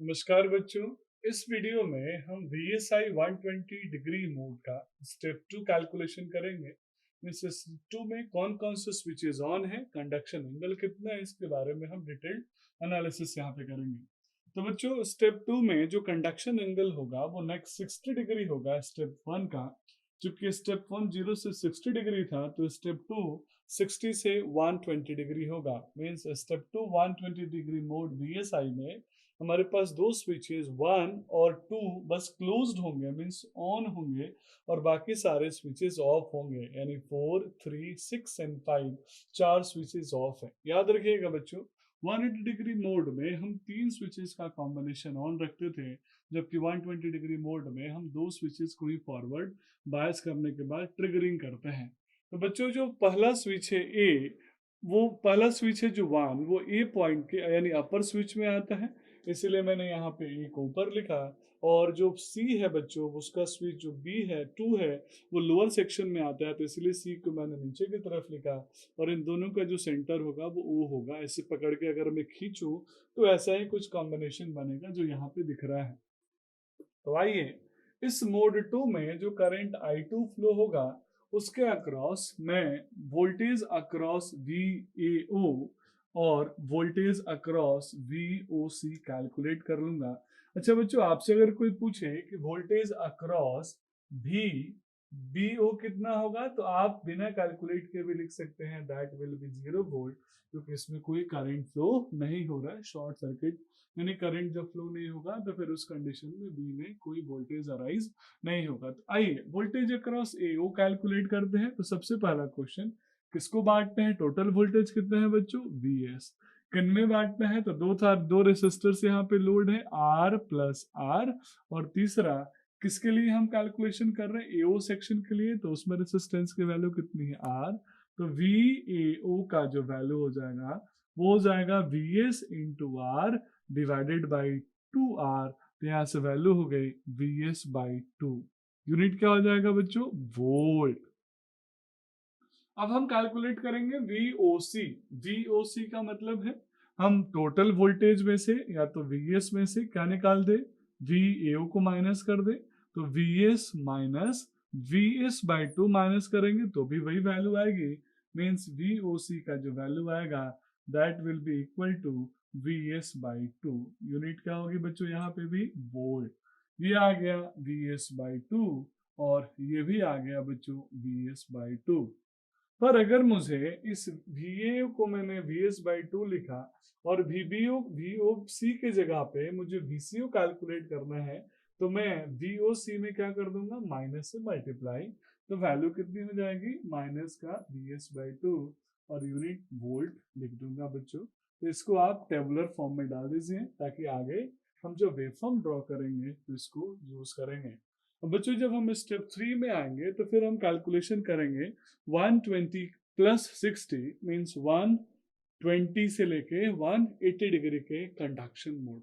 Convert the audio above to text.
नमस्कार बच्चों। इस वीडियो में हम VSI 120 डिग्री मोड का स्टेप 2 कैलकुलेशन करेंगे। इस स्टेप 2 में कौन कौन से स्विचेस ऑन है, कंडक्शन एंगल कितना है, इसके बारे में हम डिटेल्ड एनालिसिस यहाँ पे करेंगे। तो बच्चों, स्टेप 2 में जो कंडक्शन एंगल होगा वो नेक्स्ट 60 डिग्री होगा स्टेप 1 का। चूंकि स्टेप 1 0 से 60 डिग्री था, तो स्टेप 2 60 से 120 डिग्री होगा। Means step 2 120 degree mode VSI में हमारे पास दो स्विचेस 1 और 2 बस क्लोज्ड होंगे, मींस ऑन होंगे, और बाकी सारे स्विचेस ऑफ होंगे, यानी 4 3 6 एंड 5 चार स्विचेस ऑफ है। याद रखिएगा बच्चों, 180 डिग्री मोड में हम तीन स्विचेस का कॉम्बिनेशन ऑन रखते थे, जबकि 120 डिग्री मोड में हम दो स्विचेस को ही फॉरवर्ड बायस करने के बाद ट्रिगरिंग करते हैं। तो बच्चों, जो पहला स्विच है ए, वो पहला स्विच है जो 1, वो ए पॉइंट के यानी अपर स्विच में आता है, इसीलिए मैंने यहाँ पे ए को ऊपर लिखा। और जो सी है बच्चों, उसका स्विच जो बी है 2 है, वो लोअर सेक्शन में आता है, तो इसलिए सी को मैंने नीचे की तरफ लिखा। और इन दोनों का जो सेंटर होगा वो ओ होगा। ऐसे पकड़ के अगर मैं खींचूं तो ऐसा ही कुछ कॉम्बिनेशन बनेगा जो यहाँ पे दिख रहा है। तो आइए, इस मोड 2 में जो करंट I2 फ्लो होगा, उसके अक्रॉस मैं वोल्टेज अक्रॉस VAO और वोल्टेज अक्रॉस VOC कैलकुलेट कर लूंगा। अच्छा बच्चों, आपसे अगर कोई पूछे कि वोल्टेज अक्रॉस V BO कितना होगा, तो आप बिना कैलकुलेट के भी लिख सकते हैं, दैट विल बी 0 वोल्ट, क्योंकि इसमें कोई करंट फ्लो नहीं हो रहा है, शॉर्ट सर्किट यानी करंट जब फ्लो नहीं होगा तो फिर उस कंडीशन में बी में कोई वोल्टेज अराइज नहीं होगा। तो आइए वोल्टेज अक्रॉस एओ कैलकुलेट करते हैं। तो सबसे पहला क्वेश्चन, किसको बांटते हैं, टोटल वोल्टेज कितना है बच्चों, VS। किन में बांटना है, तो दो रेसिस्टर्स यहाँ पे लोड है, R प्लस R। और तीसरा किसके लिए हम कैलकुलेशन कर रहे हैं, एओ सेक्शन के लिए, तो उसमें रेसिस्टेंस की वैल्यू कितनी है, R। तो VAO का जो वैल्यू हो जाएगा वो हो जाएगा VS into R divided by 2R। तो यहाँ से वैल्यू हो गई VS/2। यूनिट क्या हो जाएगा बच्चों, वोल्ट। अब हम कैलकुलेट करेंगे VOC। VOC का मतलब है हम टोटल वोल्टेज में से या तो VS में से क्या निकाल दे, VAO को माइनस कर दे। तो VS माइनस VS/2 माइनस करेंगे तो भी वही वैल्यू आएगी। मीन्स VOC का जो वैल्यू आएगा that will be equal to VS/2। Unit क्या होगी बच्चों, यहाँ पे भी वोल्ट। ये आ गया VS/2 और ये भी आ गया बच्चों VS/2। पर अगर मुझे इस VAO को मैंने VS/2 लिखा और VOC के जगह पे मुझे VCO कैलकुलेट करना है, तो मैं VOC में क्या कर दूंगा, माइनस से मल्टीप्लाई। तो वैल्यू कितनी हो जाएगी, माइनस का VS/2 और यूनिट वोल्ट लिख दूंगा बच्चों। तो इसको आप टेबुलर फॉर्म में डाल दीजिए, ताकि आगे हम जो वेवफॉर्म ड्रॉ करेंगे तो इसको यूज करेंगे। अब बच्चों, जब हम स्टेप 3 में आएंगे तो फिर हम कैलकुलेशन करेंगे 120 प्लस 60 मीन्स 120 से लेके 180 डिग्री के कंडक्शन मोड